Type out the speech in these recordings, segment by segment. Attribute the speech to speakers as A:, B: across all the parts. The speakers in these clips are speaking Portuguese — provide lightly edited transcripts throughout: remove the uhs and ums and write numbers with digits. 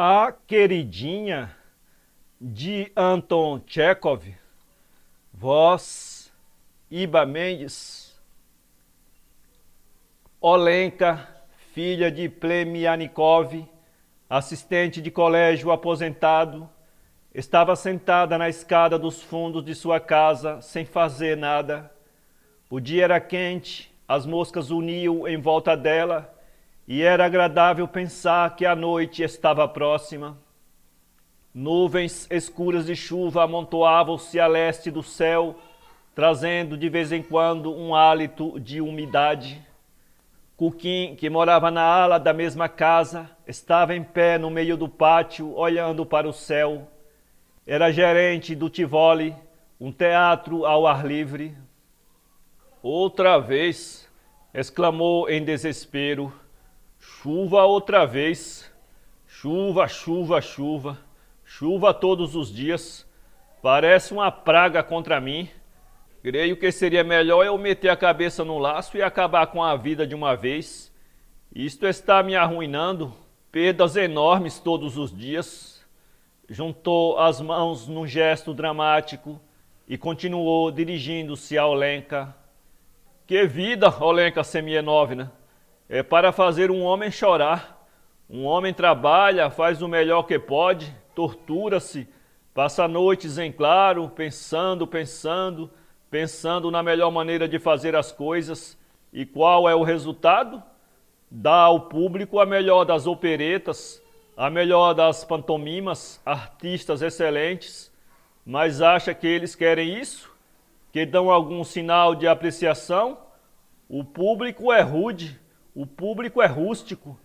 A: A Queridinha, de Anton Tchekhov, voz Iba Mendes. Olenka, filha de Plemianikov, assistente de colégio aposentado, estava sentada na escada dos fundos de sua casa, sem fazer nada. O dia era quente, as moscas uniam em volta dela, e era agradável pensar que a noite estava próxima. Nuvens escuras de chuva amontoavam-se a leste do céu, trazendo de vez em quando um hálito de umidade. Kukin, que morava na ala da mesma casa, estava em pé no meio do pátio, olhando para o céu. Era gerente do Tivoli, um teatro ao ar livre. Outra vez, exclamou em desespero. Chuva outra vez. Chuva, chuva, chuva. Chuva todos os dias. Parece uma praga contra mim. Creio que seria melhor eu meter a cabeça no laço e acabar com a vida de uma vez. Isto está me arruinando. Perdas enormes todos os dias. Juntou as mãos num gesto dramático e continuou dirigindo-se a Olenka. Que vida, Olenka Semienovna! É para fazer um homem chorar. Um homem trabalha, faz o melhor que pode, tortura-se, passa noites em claro, pensando na melhor maneira de fazer as coisas. E qual é o resultado? Dá ao público a melhor das operetas, a melhor das pantomimas, artistas excelentes. Mas acha que eles querem isso? Que dão algum sinal de apreciação? O público é rude, o público é rústico,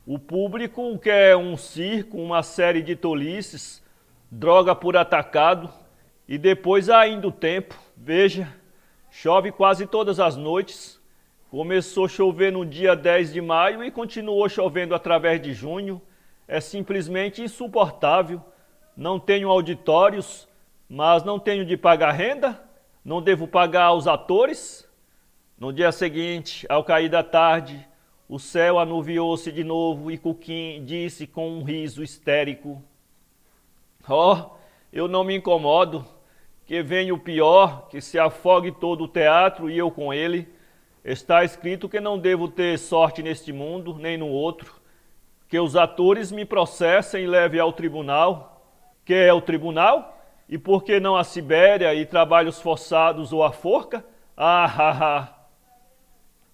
A: o público quer um circo, uma série de tolices, droga por atacado, e depois há ainda o tempo. Veja, chove quase todas as noites. Começou a chover no dia 10 de maio e continuou chovendo através de junho. É simplesmente insuportável. Não tenho auditórios, mas não tenho de pagar renda, não devo pagar aos atores. No dia seguinte, ao cair da tarde, o céu anuviou-se de novo e Kukin disse com um riso histérico: Oh, eu não me incomodo, que venha o pior, que se afogue todo o teatro e eu com ele. Está escrito que não devo ter sorte neste mundo, nem no outro, que os atores me processem e levem ao tribunal. Que é o tribunal? E por que não a Sibéria e trabalhos forçados ou a forca? Ah.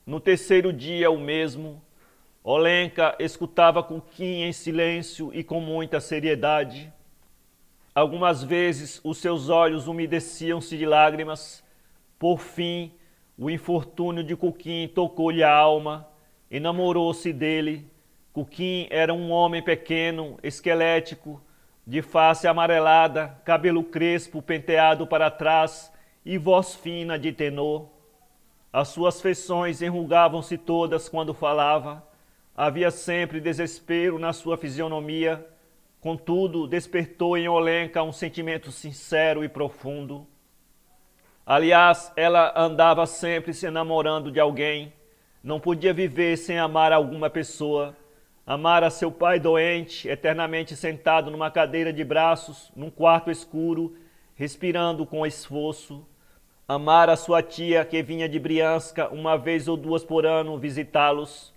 A: No terceiro dia, o mesmo. Olenka escutava Kukin em silêncio e com muita seriedade. Algumas vezes os seus olhos umedeciam-se de lágrimas. Por fim, o infortúnio de Kukin tocou-lhe a alma, enamorou-se dele. Kukin era um homem pequeno, esquelético, de face amarelada, cabelo crespo penteado para trás e voz fina de tenor. As suas feições enrugavam-se todas quando falava. Havia sempre desespero na sua fisionomia. Contudo, despertou em Olenka um sentimento sincero e profundo. Aliás, ela andava sempre se enamorando de alguém. Não podia viver sem amar alguma pessoa. Amara seu pai doente, eternamente sentado numa cadeira de braços, num quarto escuro, respirando com esforço. Amara sua tia, que vinha de Brianska uma vez ou duas por ano visitá-los.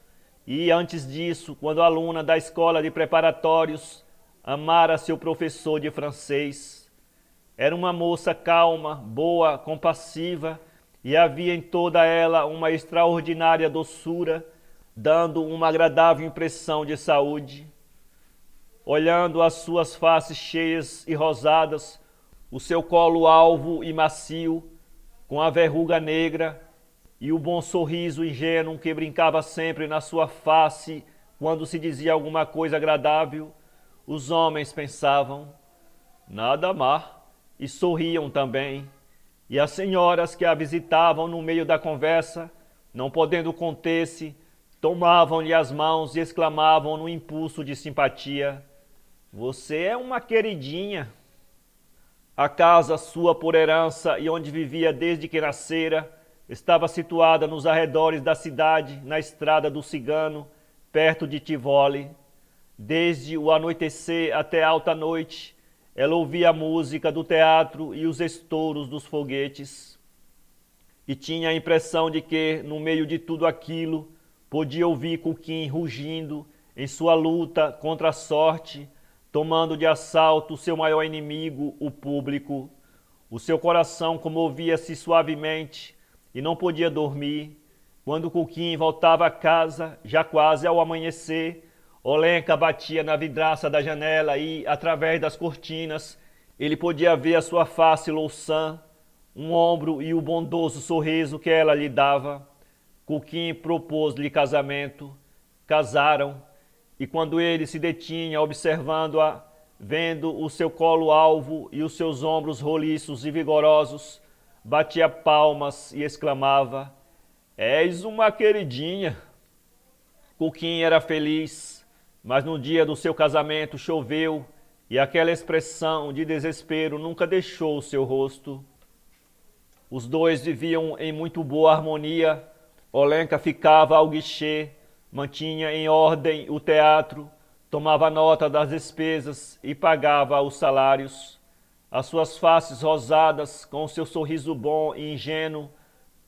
A: E antes disso, quando aluna da escola de preparatórios, amara seu professor de francês. Era uma moça calma, boa, compassiva, e havia em toda ela uma extraordinária doçura, dando uma agradável impressão de saúde. Olhando as suas faces cheias e rosadas, o seu colo alvo e macio, com a verruga negra e o bom sorriso ingênuo que brincava sempre na sua face quando se dizia alguma coisa agradável, os homens pensavam: nada má, e sorriam também. E as senhoras que a visitavam no meio da conversa, não podendo conter-se, tomavam-lhe as mãos e exclamavam no impulso de simpatia: Você é uma queridinha. A casa sua por herança e onde vivia desde que nascera, estava situada nos arredores da cidade, na estrada do Cigano, perto de Tivoli. Desde o anoitecer até alta noite, ela ouvia a música do teatro e os estouros dos foguetes. E tinha a impressão de que, no meio de tudo aquilo, podia ouvir Cuquim rugindo em sua luta contra a sorte, tomando de assalto o seu maior inimigo, o público. O seu coração comovia-se suavemente e não podia dormir. Quando Cuquim voltava a casa, já quase ao amanhecer, Olenka batia na vidraça da janela e, através das cortinas, ele podia ver a sua face louçã, um ombro e o bondoso sorriso que ela lhe dava. Cuquim propôs-lhe casamento. Casaram, e quando ele se detinha observando-a, vendo o seu colo alvo e os seus ombros roliços e vigorosos, batia palmas e exclamava: "És uma queridinha!" Cuquim era feliz, mas no dia do seu casamento choveu e aquela expressão de desespero nunca deixou o seu rosto. Os dois viviam em muito boa harmonia. Olenka ficava ao guichê, mantinha em ordem o teatro, tomava nota das despesas e pagava os salários. As suas faces rosadas, com seu sorriso bom e ingênuo,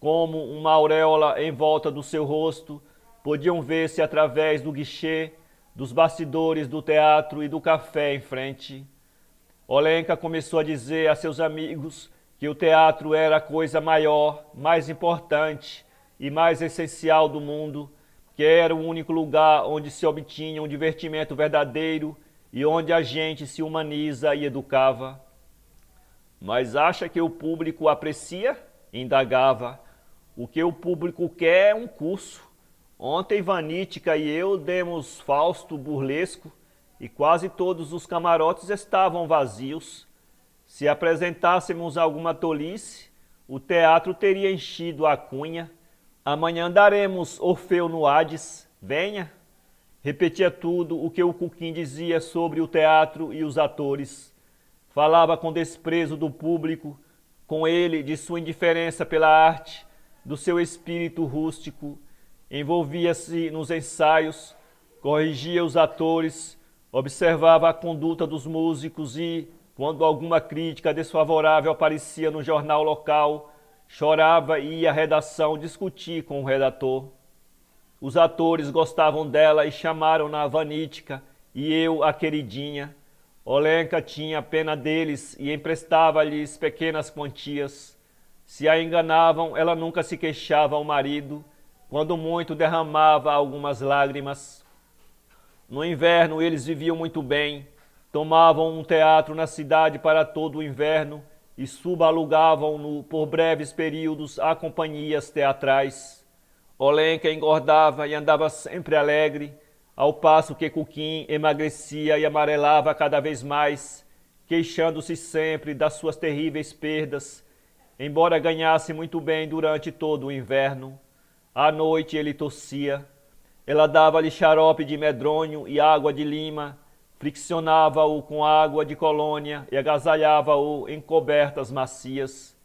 A: como uma auréola em volta do seu rosto, podiam ver-se através do guichê, dos bastidores do teatro e do café em frente. Olenka começou a dizer a seus amigos que o teatro era a coisa maior, mais importante e mais essencial do mundo, que era o único lugar onde se obtinha um divertimento verdadeiro e onde a gente se humaniza e educava. "Mas acha que o público aprecia?" indagava. "O que o público quer é um curso. Ontem Vanítica e eu demos Fausto burlesco e quase todos os camarotes estavam vazios. Se apresentássemos alguma tolice, o teatro teria enchido a cunha. Amanhã daremos Orfeu no Hades, venha." Repetia tudo o que o Cuquim dizia sobre o teatro e os atores. Falava com desprezo do público, com ele de sua indiferença pela arte, do seu espírito rústico. Envolvia-se nos ensaios, corrigia os atores, observava a conduta dos músicos e, quando alguma crítica desfavorável aparecia no jornal local, chorava e ia à redação discutir com o redator. Os atores gostavam dela e chamaram-na Vanítica e eu a queridinha. Olenka tinha pena deles e emprestava-lhes pequenas quantias. Se a enganavam, ela nunca se queixava ao marido. Quando muito, derramava algumas lágrimas. No inverno, eles viviam muito bem. Tomavam um teatro na cidade para todo o inverno e subalugavam-no por breves períodos a companhias teatrais. Olenka engordava e andava sempre alegre, ao passo que Cuquim emagrecia e amarelava cada vez mais, queixando-se sempre das suas terríveis perdas, embora ganhasse muito bem durante todo o inverno. À noite ele tossia. Ela dava-lhe xarope de medronho e água de lima, friccionava-o com água de colônia e agasalhava-o em cobertas macias.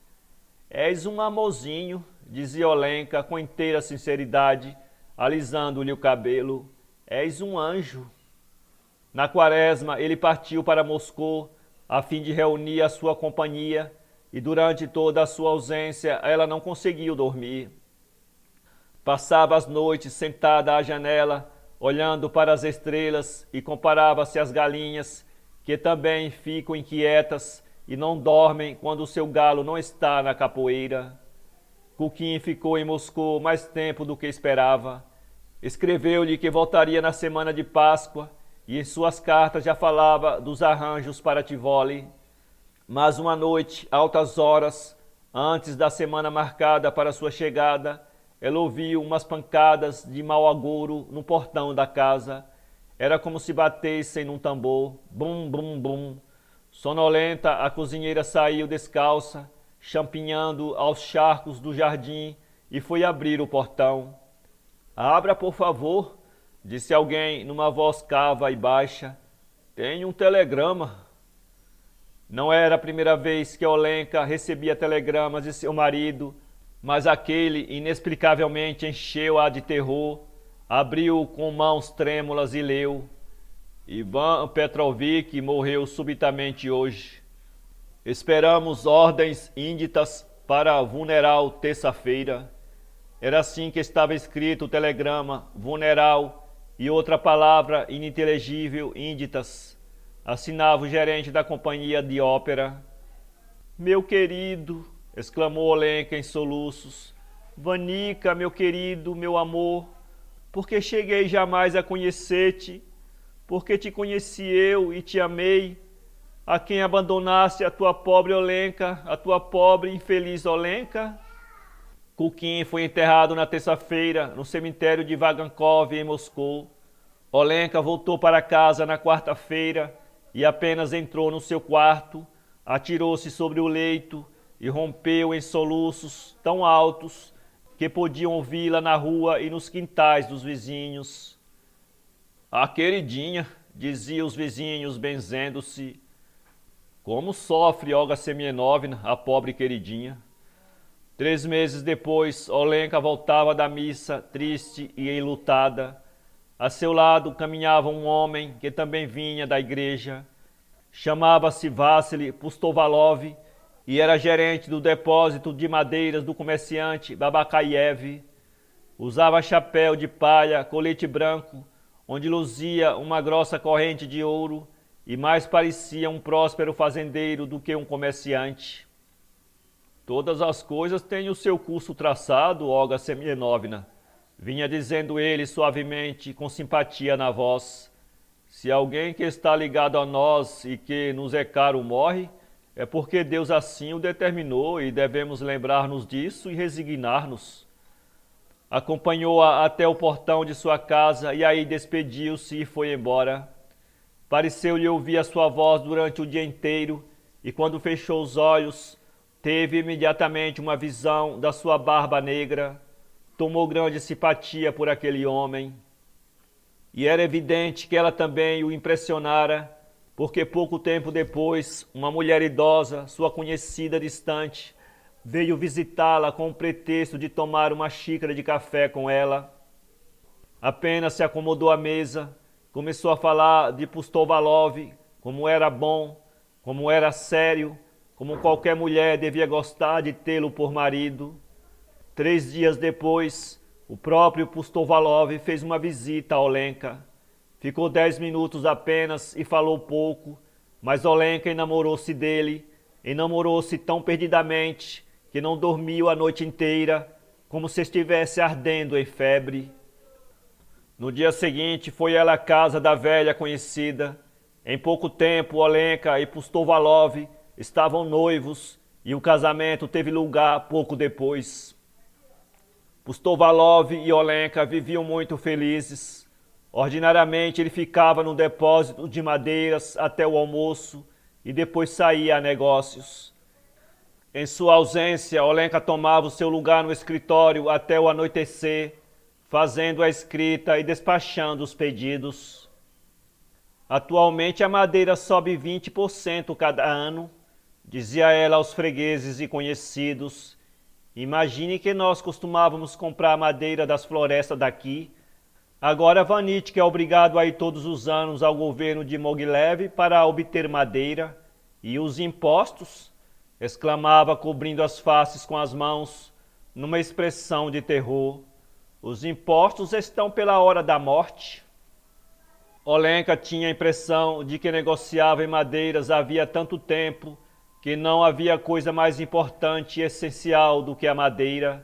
A: "És um amorzinho", dizia Olenka com inteira sinceridade, alisando-lhe o cabelo. "És um anjo." Na quaresma ele partiu para Moscou a fim de reunir a sua companhia e durante toda a sua ausência ela não conseguiu dormir. Passava as noites sentada à janela, olhando para as estrelas e comparava-se às galinhas, que também ficam inquietas e não dormem quando o seu galo não está na capoeira. Cuquim ficou em Moscou mais tempo do que esperava. Escreveu-lhe que voltaria na semana de Páscoa e em suas cartas já falava dos arranjos para Tivoli. Mas uma noite, altas horas, antes da semana marcada para sua chegada, ela ouviu umas pancadas de mau agouro no portão da casa. Era como se batessem num tambor. Bum, bum, bum. Sonolenta, a cozinheira saiu descalça, champinhando aos charcos do jardim e foi abrir o portão. "Abra, por favor", disse alguém numa voz cava e baixa. "Tenho um telegrama." Não era a primeira vez que Olenka recebia telegramas de seu marido, mas aquele inexplicavelmente encheu-a de terror. Abriu com mãos trêmulas e leu: Ivan Petrovic morreu subitamente hoje. Esperamos ordens índitas para vulneral terça-feira. Era assim que estava escrito o telegrama, vulneral e outra palavra ininteligível, índitas. Assinava o gerente da companhia de ópera. Meu querido, exclamou Olenka em soluços. Vanica, meu querido, meu amor, porque cheguei jamais a conhecer-te, porque te conheci eu e te amei, a quem abandonaste a tua pobre Olenka, a tua pobre e infeliz Olenka? Kukin foi enterrado na terça-feira no cemitério de Vagankovo, em Moscou. Olenka voltou para casa na quarta-feira e apenas entrou no seu quarto, atirou-se sobre o leito e rompeu em soluços tão altos que podiam ouvi-la na rua e nos quintais dos vizinhos. Ah, queridinha, diziam os vizinhos, benzendo-se. Como sofre Olga Semyonovna, a pobre queridinha. 3 meses depois, Olenka voltava da missa, triste e enlutada. A seu lado caminhava um homem que também vinha da igreja. Chamava-se Vassily Pustovalov e era gerente do depósito de madeiras do comerciante Babakayev. Usava chapéu de palha, colete branco, onde luzia uma grossa corrente de ouro e mais parecia um próspero fazendeiro do que um comerciante. Todas as coisas têm o seu curso traçado, Olga Semyonovna, vinha dizendo ele suavemente, com simpatia na voz. Se alguém que está ligado a nós e que nos é caro morre, é porque Deus assim o determinou e devemos lembrar-nos disso e resignar-nos. Acompanhou-a até o portão de sua casa e aí despediu-se e foi embora. Pareceu-lhe ouvir a sua voz durante o dia inteiro e quando fechou os olhos, teve imediatamente uma visão da sua barba negra, tomou grande simpatia por aquele homem. E era evidente que ela também o impressionara, porque pouco tempo depois, uma mulher idosa, sua conhecida distante, veio visitá-la com o pretexto de tomar uma xícara de café com ela. Apenas se acomodou à mesa, começou a falar de Pustovalov, como era bom, como era sério, como qualquer mulher devia gostar de tê-lo por marido. 3 dias depois, o próprio Pustovalov fez uma visita a Olenka. Ficou 10 minutos apenas e falou pouco, mas Olenka enamorou-se dele, enamorou-se tão perdidamente que não dormiu a noite inteira, como se estivesse ardendo em febre. No dia seguinte foi ela à casa da velha conhecida. Em pouco tempo, Olenka e Pustovalov estavam noivos e o casamento teve lugar pouco depois. Pustovalov e Olenka viviam muito felizes. Ordinariamente ele ficava no depósito de madeiras até o almoço e depois saía a negócios. Em sua ausência, Olenka tomava o seu lugar no escritório até o anoitecer, fazendo a escrita e despachando os pedidos. Atualmente a madeira sobe 20% cada ano, dizia ela aos fregueses e conhecidos. Imagine que nós costumávamos comprar madeira das florestas daqui. Agora Vanitch é obrigado a ir todos os anos ao governo de Mogilev para obter madeira. E os impostos? Exclamava, cobrindo as faces com as mãos, numa expressão de terror. Os impostos estão pela hora da morte. Olenka tinha a impressão de que negociava em madeiras havia tanto tempo que não havia coisa mais importante e essencial do que a madeira.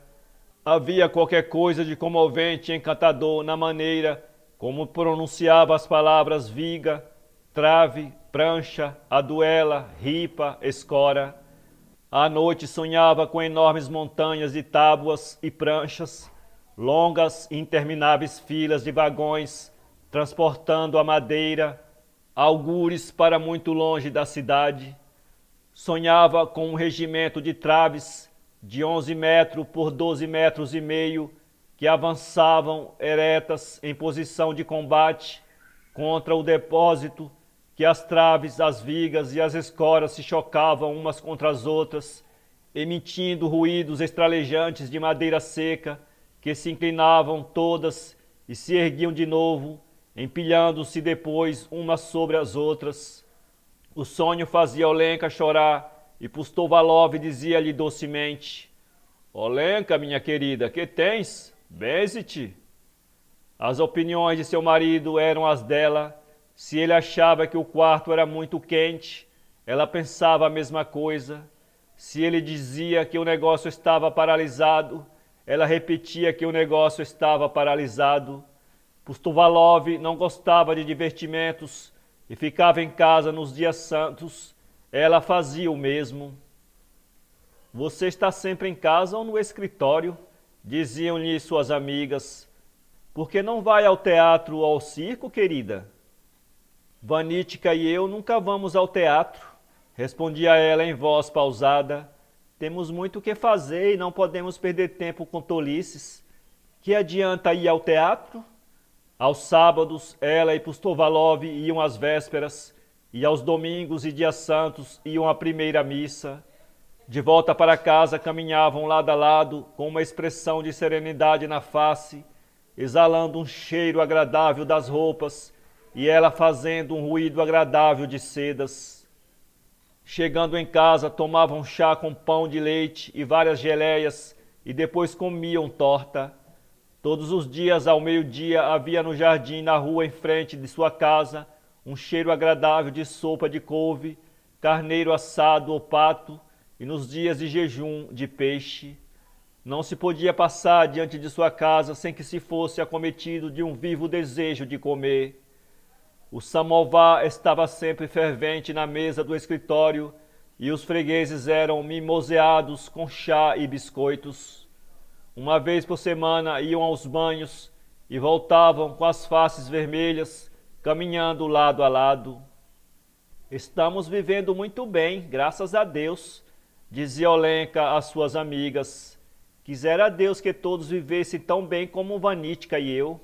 A: Havia qualquer coisa de comovente e encantador na maneira como pronunciava as palavras viga, trave, prancha, aduela, ripa, escora. À noite sonhava com enormes montanhas de tábuas e pranchas, longas e intermináveis filas de vagões transportando a madeira, algures para muito longe da cidade. Sonhava com um regimento de traves de 11 metros por 12 metros e meio que avançavam eretas em posição de combate contra o depósito, que as traves, as vigas e as escoras se chocavam umas contra as outras, emitindo ruídos estralejantes de madeira seca que se inclinavam todas e se erguiam de novo, empilhando-se depois umas sobre as outras. O sonho fazia Olenka chorar e Pustovalov dizia-lhe docemente: Olenka, minha querida, que tens? Benze-te. As opiniões de seu marido eram as dela. Se ele achava que o quarto era muito quente, ela pensava a mesma coisa. Se ele dizia que o negócio estava paralisado, ela repetia que o negócio estava paralisado. Pustovalov não gostava de divertimentos e ficava em casa nos dias santos. Ela fazia o mesmo. Você está sempre em casa ou no escritório? Diziam-lhe suas amigas. Por que não vai ao teatro ou ao circo, querida? Vanitka e eu nunca vamos ao teatro, respondia ela em voz pausada. Temos muito o que fazer e não podemos perder tempo com tolices. Que adianta ir ao teatro? Aos sábados, ela e Pustovalov iam às vésperas, e aos domingos e dias santos iam à primeira missa. De volta para casa, caminhavam lado a lado, com uma expressão de serenidade na face, exalando um cheiro agradável das roupas, e ela fazendo um ruído agradável de sedas. Chegando em casa, tomavam chá com pão de leite e várias geleias, e depois comiam torta. Todos os dias, ao meio-dia, havia no jardim, na rua em frente de sua casa, um cheiro agradável de sopa de couve, carneiro assado ou pato, e nos dias de jejum, de peixe. Não se podia passar diante de sua casa sem que se fosse acometido de um vivo desejo de comer. O samovar estava sempre fervente na mesa do escritório e os fregueses eram mimoseados com chá e biscoitos. Uma vez por semana iam aos banhos e voltavam com as faces vermelhas, caminhando lado a lado. Estamos vivendo muito bem, graças a Deus, dizia Olenka às suas amigas. Quisera Deus que todos vivessem tão bem como Vanitka e eu.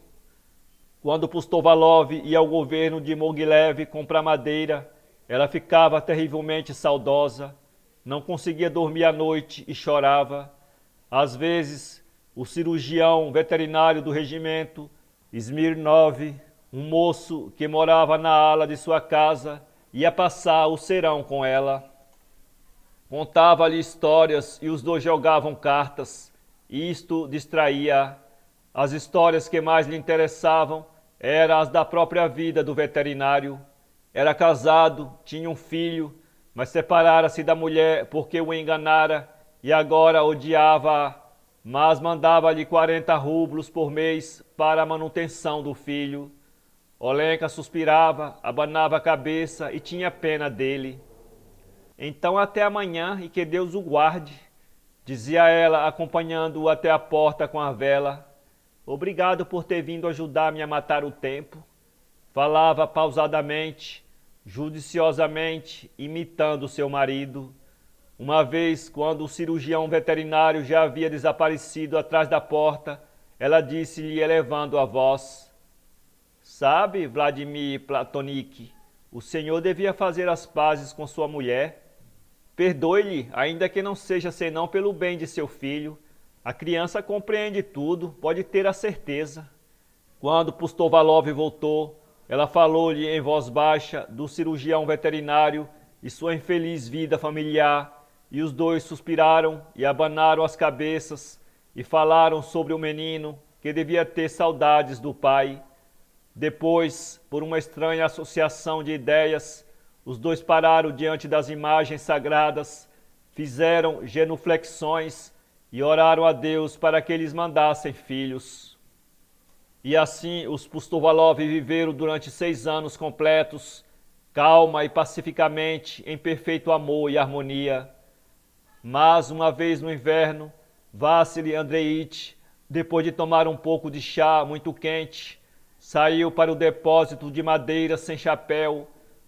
A: Quando Pustovalov ia ao governo de Mogilev comprar madeira, ela ficava terrivelmente saudosa, não conseguia dormir à noite e chorava. Às vezes, o cirurgião veterinário do regimento, Smirnov, um moço que morava na ala de sua casa, ia passar o serão com ela. Contava-lhe histórias e os dois jogavam cartas. Isto distraía. As histórias que mais lhe interessavam eram as da própria vida do veterinário. Era casado, tinha um filho, mas separara-se da mulher porque o enganara e agora odiava-a, mas mandava-lhe 40 rublos por mês para a manutenção do filho. Olenka suspirava, abanava a cabeça e tinha pena dele. Então até amanhã e que Deus o guarde, dizia ela, acompanhando-o até a porta com a vela. Obrigado por ter vindo ajudar-me a matar o tempo. Falava pausadamente, judiciosamente, imitando seu marido. Uma vez, quando o cirurgião veterinário já havia desaparecido atrás da porta, ela disse-lhe, elevando a voz: Sabe, Vladimir Platonik, o senhor devia fazer as pazes com sua mulher. Perdoe-lhe, ainda que não seja senão pelo bem de seu filho. A criança compreende tudo, pode ter a certeza. Quando Pustovalov voltou, ela falou-lhe em voz baixa do cirurgião veterinário e sua infeliz vida familiar, e os dois suspiraram e abanaram as cabeças e falaram sobre o menino que devia ter saudades do pai. Depois, por uma estranha associação de ideias, os dois pararam diante das imagens sagradas, fizeram genuflexões e oraram a Deus para que lhes mandassem filhos. E assim os Pustovalov viveram durante 6 anos completos, calma e pacificamente, em perfeito amor e harmonia. Mas, uma vez no inverno, Vassily Andreitch, depois de tomar um pouco de chá muito quente, saiu para o depósito de madeira sem chapéu,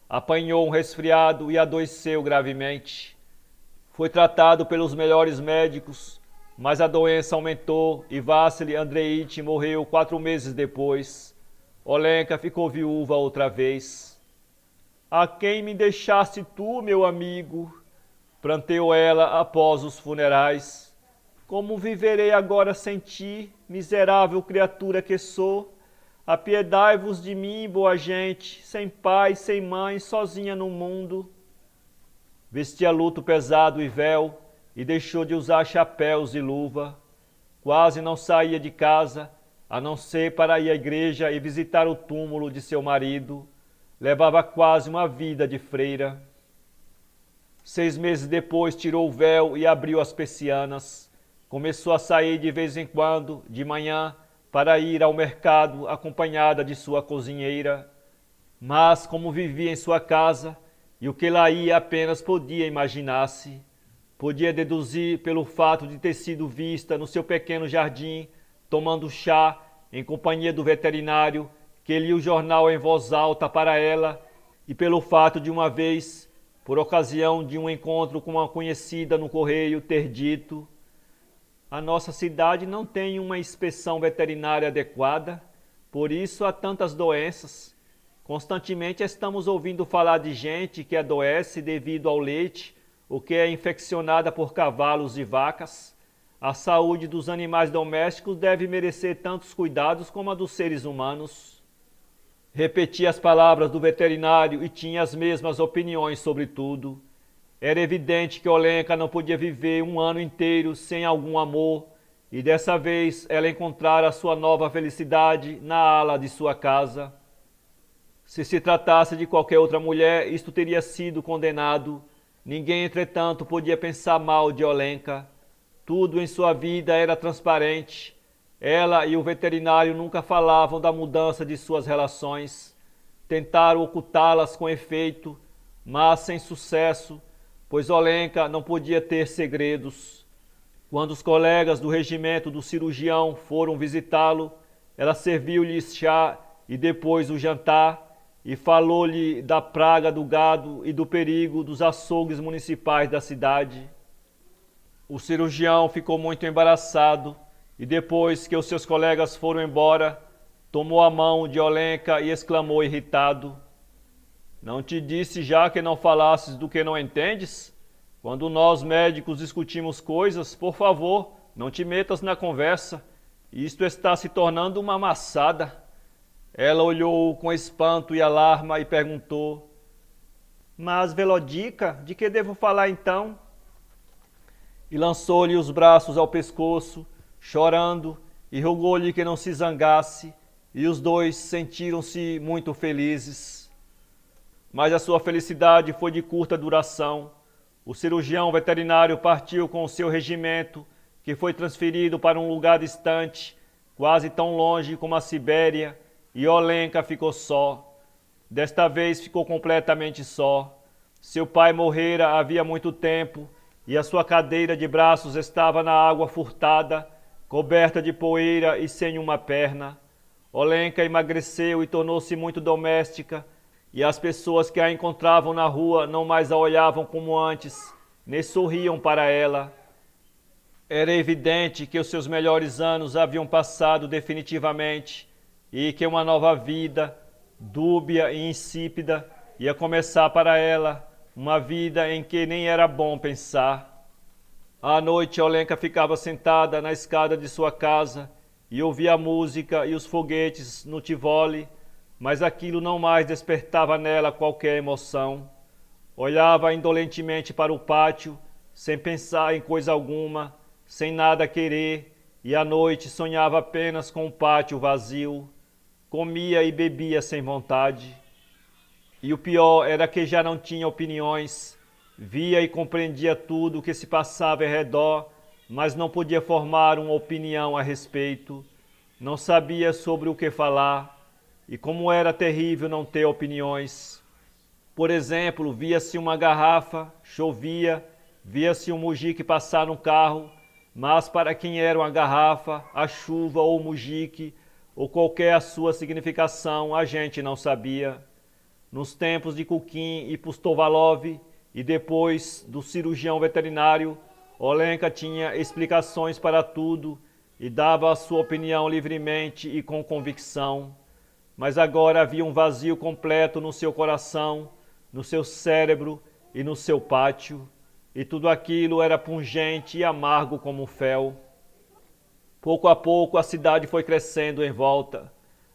A: apanhou um resfriado e adoeceu gravemente. Foi tratado pelos melhores médicos, mas a doença aumentou e Vassily Andreitch morreu 4 meses depois. Olenka ficou viúva outra vez. A quem me deixaste tu, meu amigo? Pranteou ela após os funerais. Como viverei agora sem ti, miserável criatura que sou? Apiedai-vos de mim, boa gente, sem pai, sem mãe, sozinha no mundo. Vestia luto pesado e véu, e deixou de usar chapéus e luva. Quase não saía de casa, a não ser para ir à igreja e visitar o túmulo de seu marido. Levava quase uma vida de freira. 6 meses depois tirou o véu e abriu as persianas. Começou a sair de vez em quando, de manhã, para ir ao mercado acompanhada de sua cozinheira. Mas, como vivia em sua casa, e o que lá ia apenas podia imaginar-se, podia deduzir pelo fato de ter sido vista no seu pequeno jardim, tomando chá em companhia do veterinário, que lia o jornal em voz alta para ela, e pelo fato de uma vez, por ocasião de um encontro com uma conhecida no correio, ter dito: a nossa cidade não tem uma inspeção veterinária adequada, por isso há tantas doenças. Constantemente estamos ouvindo falar de gente que adoece devido ao leite ou que é infeccionada por cavalos e vacas. A saúde dos animais domésticos deve merecer tantos cuidados como a dos seres humanos. Repetia as palavras do veterinário e tinha as mesmas opiniões sobre tudo. Era evidente que Olenka não podia viver um ano inteiro sem algum amor, e dessa vez ela encontrara sua nova felicidade na ala de sua casa. Se tratasse de qualquer outra mulher, isto teria sido condenado. Ninguém, entretanto, podia pensar mal de Olenka. Tudo em sua vida era transparente. Ela e o veterinário nunca falavam da mudança de suas relações. Tentaram ocultá-las com efeito, mas sem sucesso, pois Olenka não podia ter segredos. Quando os colegas do regimento do cirurgião foram visitá-lo, ela serviu-lhes chá e depois o jantar, e falou-lhe da praga do gado e do perigo dos açougues municipais da cidade. O cirurgião ficou muito embaraçado, e depois que os seus colegas foram embora, tomou a mão de Olenka e exclamou irritado: não te disse já que não falasses do que não entendes? Quando nós médicos discutimos coisas, por favor, não te metas na conversa. Isto está se tornando uma maçada. Ela olhou com espanto e alarma e perguntou: mas, Velodica, de que devo falar então? E lançou-lhe os braços ao pescoço, chorando, e rogou-lhe que não se zangasse, e os dois sentiram-se muito felizes. Mas a sua felicidade foi de curta duração. O cirurgião veterinário partiu com o seu regimento, que foi transferido para um lugar distante, quase tão longe como a Sibéria, e Olenka ficou só. Desta vez ficou completamente só. Seu pai morrera havia muito tempo, e a sua cadeira de braços estava na água furtada, coberta de poeira e sem uma perna. Olenka emagreceu e tornou-se muito doméstica, e as pessoas que a encontravam na rua não mais a olhavam como antes, nem sorriam para ela. Era evidente que os seus melhores anos haviam passado definitivamente e que uma nova vida, dúbia e insípida, ia começar para ela, uma vida em que nem era bom pensar. À noite, Olenka ficava sentada na escada de sua casa e ouvia a música e os foguetes no Tivoli, mas aquilo não mais despertava nela qualquer emoção. Olhava indolentemente para o pátio, sem pensar em coisa alguma, sem nada querer, e à noite sonhava apenas com o pátio vazio. Comia e bebia sem vontade. E o pior era que já não tinha opiniões. Via e compreendia tudo o que se passava ao redor, mas não podia formar uma opinião a respeito. Não sabia sobre o que falar. E como era terrível não ter opiniões. Por exemplo, via-se uma garrafa, chovia, via-se um mujique passar no carro, mas para quem era uma garrafa, a chuva ou o mujique, ou qualquer a sua significação, a gente não sabia. Nos tempos de Kukin e Pustovalov, e depois do cirurgião veterinário, Olenka tinha explicações para tudo e dava a sua opinião livremente e com convicção. Mas agora havia um vazio completo no seu coração, no seu cérebro e no seu pátio, e tudo aquilo era pungente e amargo como fel. Pouco a pouco a cidade foi crescendo em volta.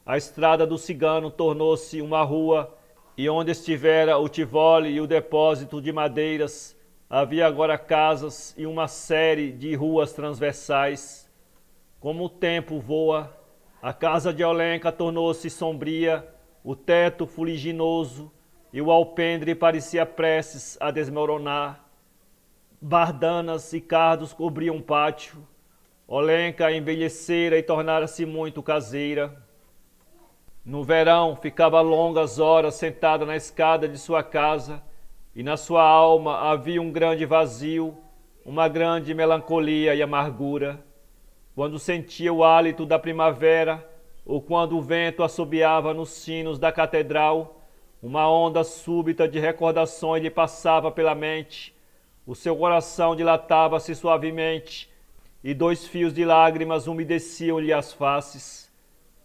A: A estrada do cigano tornou-se uma rua, e onde estivera o Tivoli e o depósito de madeiras, havia agora casas e uma série de ruas transversais. Como o tempo voa, a casa de Olenka tornou-se sombria, o teto fuliginoso, e o alpendre parecia prestes a desmoronar. Bardanas e cardos cobriam o pátio. Olenka envelhecera e tornara-se muito caseira. No verão, ficava longas horas sentada na escada de sua casa, e na sua alma havia um grande vazio, uma grande melancolia e amargura. Quando sentia o hálito da primavera, ou quando o vento assobiava nos sinos da catedral, uma onda súbita de recordações lhe passava pela mente, o seu coração dilatava-se suavemente, e 2 fios de lágrimas umedeciam-lhe as faces.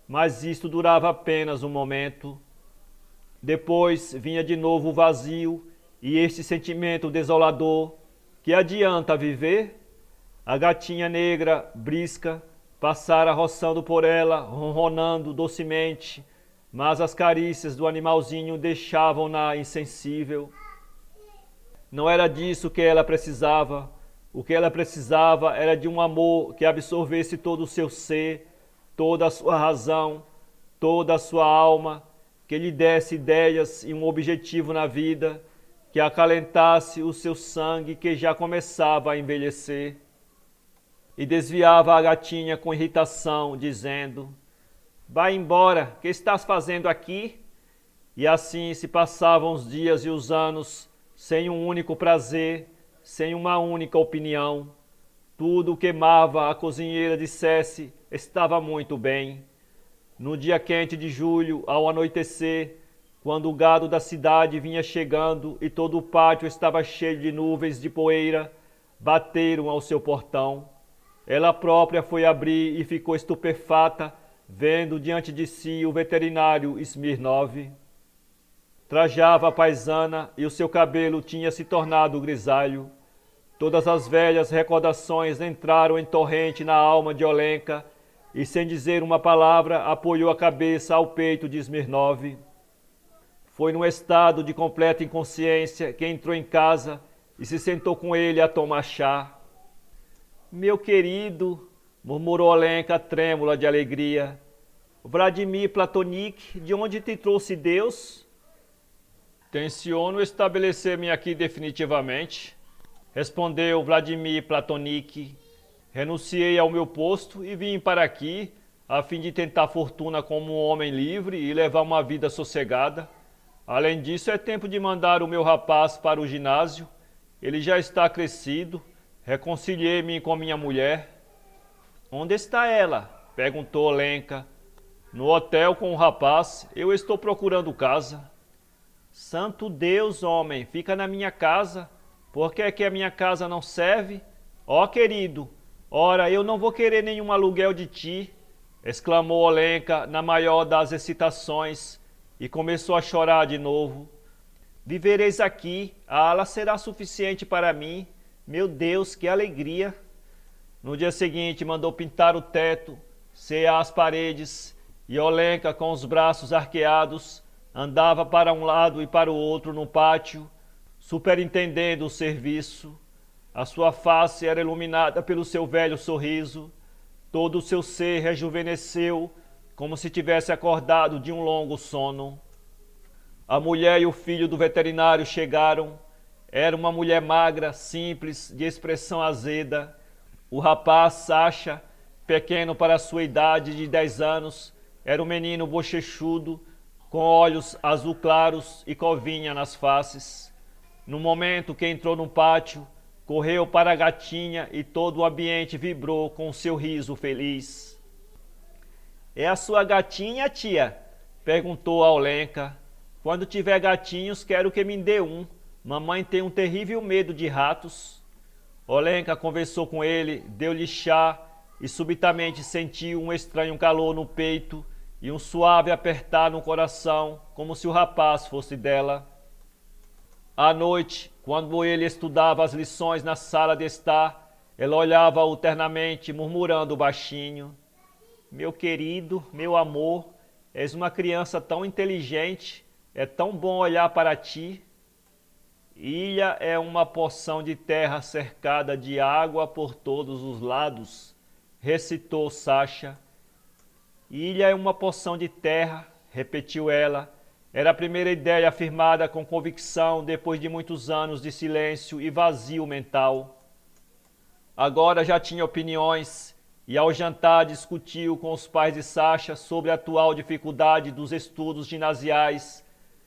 A: Mas isto durava apenas um momento. Depois vinha de novo o vazio e este sentimento desolador. Que adianta viver? A gatinha negra, brisca, passara roçando por ela, ronronando docemente, mas as carícias do animalzinho deixavam-na insensível. Não era disso que ela precisava. O que ela precisava era de um amor que absorvesse todo o seu ser, toda a sua razão, toda a sua alma, que lhe desse ideias e um objetivo na vida, que acalentasse o seu sangue que já começava a envelhecer. E desviava a gatinha com irritação, dizendo: "Vai embora, que estás fazendo aqui?" E assim se passavam os dias e os anos, sem um único prazer, sem uma única opinião. Tudo o que Mava, a cozinheira, dissesse estava muito bem. No dia quente de julho, ao anoitecer, quando o gado da cidade vinha chegando e todo o pátio estava cheio de nuvens de poeira, bateram ao seu portão. Ela própria foi abrir e ficou estupefata, vendo diante de si o veterinário Smirnov. Trajava a paisana e o seu cabelo tinha se tornado grisalho. Todas as velhas recordações entraram em torrente na alma de Olenka e, sem dizer uma palavra, apoiou a cabeça ao peito de Smirnov. Foi num estado de completa inconsciência que entrou em casa e se sentou com ele a tomar chá. "Meu querido", murmurou Olenka trêmula de alegria, "Vladimir Platonik, de onde te trouxe Deus?" "Tenciono estabelecer-me aqui definitivamente", respondeu Vladimir Platonik. "Renunciei ao meu posto e vim para aqui a fim de tentar fortuna como um homem livre e levar uma vida sossegada. Além disso, é tempo de mandar o meu rapaz para o ginásio. Ele já está crescido. Reconciliei-me com minha mulher." "Onde está ela?" perguntou Olenka. "No hotel com o rapaz. Eu estou procurando casa." "Santo Deus, homem, fica na minha casa. Por que é que a minha casa não serve? Ó, querido, ora, eu não vou querer nenhum aluguel de ti", exclamou Olenka na maior das excitações e começou a chorar de novo. "Vivereis aqui, a ala será suficiente para mim. Meu Deus, que alegria!" No dia seguinte mandou pintar o teto, cear as paredes, e Olenka, com os braços arqueados, andava para um lado e para o outro no pátio, superintendendo o serviço. A sua face era iluminada pelo seu velho sorriso. Todo o seu ser rejuvenesceu, como se tivesse acordado de um longo sono. A mulher e o filho do veterinário chegaram. Era uma mulher magra, simples, de expressão azeda. O rapaz, Sacha, pequeno para sua idade de 10 anos, era um menino bochechudo, com olhos azul claros e covinha nas faces. No momento que entrou no pátio, correu para a gatinha e todo o ambiente vibrou com seu riso feliz. "É a sua gatinha, tia?" perguntou a Olenka. "Quando tiver gatinhos, quero que me dê um. Mamãe tem um terrível medo de ratos." Olenka conversou com ele, deu-lhe chá e subitamente sentiu um estranho calor no peito e um suave apertar no coração, como se o rapaz fosse dela. À noite, quando ele estudava as lições na sala de estar, ela olhava alternamente, murmurando baixinho: "Meu querido, meu amor, És uma criança tão inteligente, é tão bom olhar para ti. Ilha é uma porção de terra cercada de água por todos os lados, recitou Sasha. Ilha é uma porção de terra, repetiu ela. Era a primeira ideia afirmada com convicção depois de muitos anos de silêncio e vazio mental. Agora já tinha opiniões e ao jantar discutiu com os pais de Sasha sobre a atual dificuldade dos estudos ginasiais,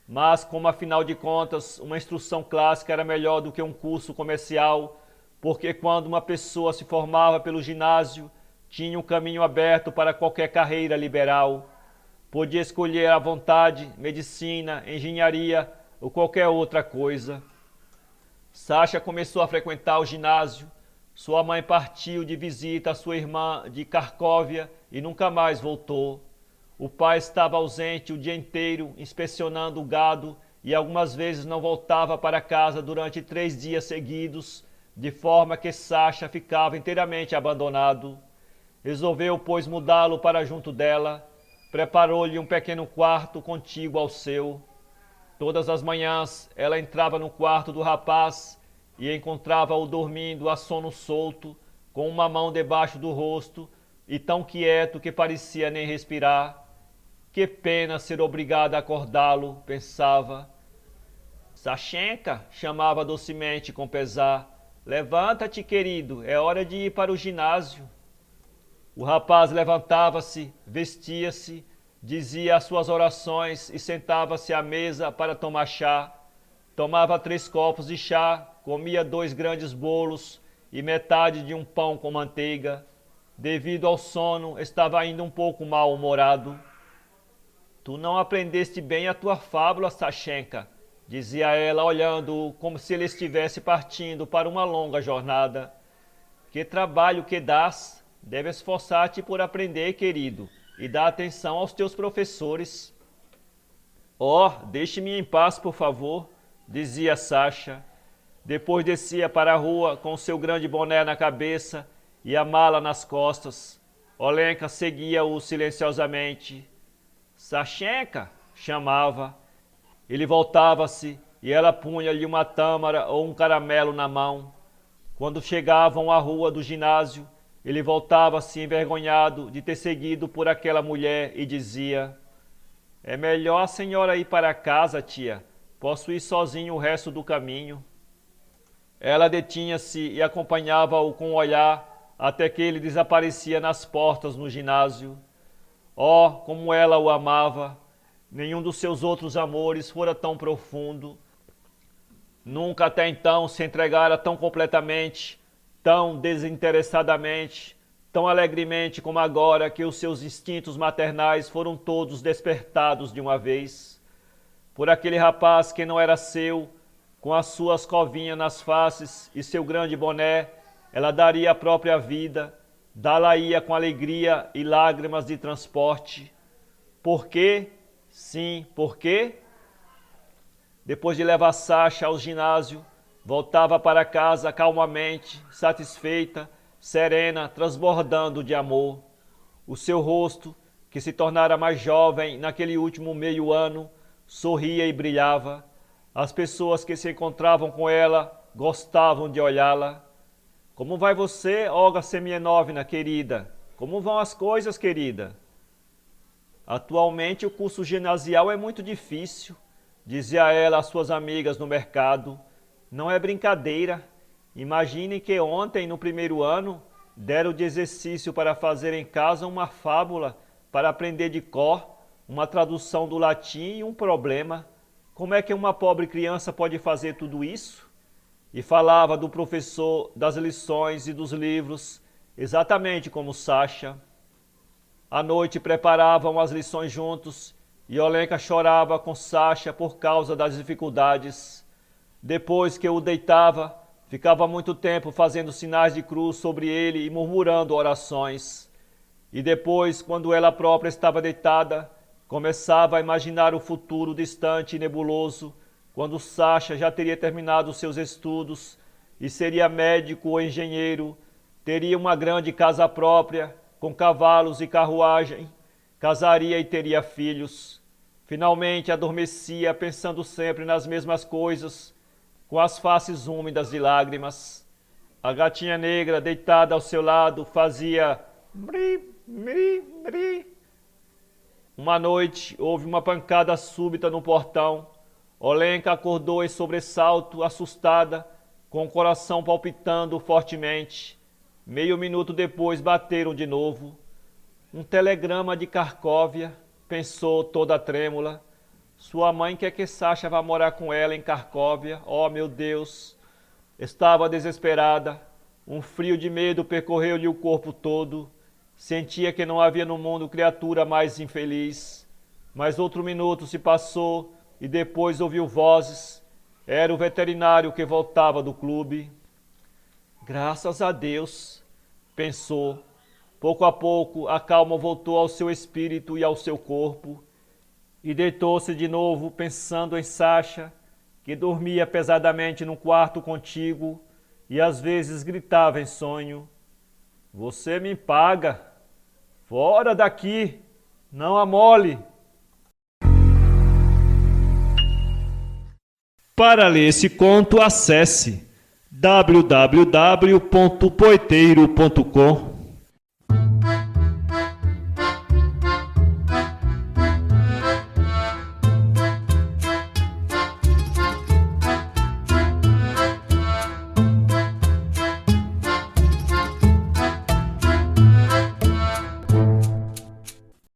A: mas como afinal de contas uma instrução clássica era melhor do que um curso comercial, porque quando uma pessoa se formava pelo ginásio, tinha um caminho aberto para qualquer carreira liberal. Podia escolher à vontade medicina, engenharia ou qualquer outra coisa. Sasha começou a frequentar o ginásio. Sua mãe partiu de visita à sua irmã de Cracóvia e nunca mais voltou. O pai estava ausente o dia inteiro, inspecionando o gado, e algumas vezes não voltava para casa durante 3 dias seguidos, de forma que Sasha ficava inteiramente abandonado. Resolveu, pois, mudá-lo para junto dela. Preparou-lhe um pequeno quarto contíguo ao seu. Todas as manhãs ela entrava no quarto do rapaz e encontrava-o dormindo a sono solto, com uma mão debaixo do rosto e tão quieto que parecia nem respirar. Que pena ser obrigada a acordá-lo, pensava. Sashenka, chamava docemente com pesar. Levanta-te, querido, é hora de ir para o ginásio. O rapaz levantava-se, vestia-se, dizia as suas orações e sentava-se à mesa para tomar chá. Tomava 3 copos de chá, comia 2 grandes bolos e metade de um pão com manteiga. Devido ao sono, estava ainda um pouco mal-humorado. Tu não aprendeste bem a tua fábula, Sashenka, dizia ela, olhando-o como se ele estivesse partindo para uma longa jornada. Que trabalho que dás! Deve esforçar-te por aprender, querido, e dar atenção aos teus professores. Oh, deixe-me em paz, por favor, dizia Sasha. Depois descia para a rua com seu grande boné na cabeça e a mala nas costas. Olenka seguia-o silenciosamente. Sashenka, chamava. Ele voltava-se e ela punha-lhe uma tâmara ou um caramelo na mão. Quando chegavam à rua do ginásio, ele voltava-se envergonhado de ter seguido por aquela mulher e dizia: é melhor a senhora ir para casa, tia. Posso ir sozinho o resto do caminho. Ela detinha-se e acompanhava-o com o olhar até que ele desaparecia nas portas no ginásio. Oh, como ela o amava! Nenhum dos seus outros amores fora tão profundo. Nunca até então se entregara tão completamente, tão desinteressadamente, tão alegremente como agora que os seus instintos maternais foram todos despertados de uma vez. Por aquele rapaz que não era seu, com as suas covinhas nas faces e seu grande boné, ela daria a própria vida, dá-la-ia com alegria e lágrimas de transporte. Por quê? Sim, por quê? Depois de levar Sasha ao ginásio, voltava para casa calmamente, satisfeita, serena, transbordando de amor. O seu rosto, que se tornara mais jovem naquele último meio ano, sorria e brilhava. As pessoas que se encontravam com ela gostavam de olhá-la. Como vai você, Olga Semyonovna, querida? Como vão as coisas, querida? Atualmente o curso ginasial é muito difícil, dizia ela às suas amigas no mercado. Não é brincadeira. Imaginem que ontem, no primeiro ano, deram de exercício para fazer em casa uma fábula para aprender de cor, uma tradução do latim e um problema. Como é que uma pobre criança pode fazer tudo isso? E falava do professor, das lições e dos livros, exatamente como Sasha. À noite preparavam as lições juntos e Olenka chorava com Sasha por causa das dificuldades. Depois que o deitava, ficava muito tempo fazendo sinais de cruz sobre ele e murmurando orações. E depois, quando ela própria estava deitada, começava a imaginar o futuro distante e nebuloso, quando Sasha já teria terminado seus estudos e seria médico ou engenheiro, teria uma grande casa própria, com cavalos e carruagem, casaria e teria filhos. Finalmente adormecia, pensando sempre nas mesmas coisas, com as faces úmidas de lágrimas. A gatinha negra, deitada ao seu lado, fazia bri, bri, bri. Uma noite, houve uma pancada súbita no portão. Olenka acordou em sobressalto, assustada, com o coração palpitando fortemente. Meio minuto depois, bateram de novo. Um telegrama de Cracóvia, pensou toda trêmula. Sua mãe quer que Sasha vá morar com ela em Cracóvia. Oh, meu Deus! Estava desesperada. Um frio de medo percorreu-lhe o corpo todo. Sentia que não havia no mundo criatura mais infeliz. Mas outro minuto se passou e depois ouviu vozes. Era o veterinário que voltava do clube. Graças a Deus, pensou. Pouco a pouco, a calma voltou ao seu espírito e ao seu corpo. E deitou-se de novo, pensando em Sasha, que dormia pesadamente no quarto contíguo e às vezes gritava em sonho: "Você me paga! Fora daqui! Não amole!" Para ler esse conto, acesse www.poeteiro.com.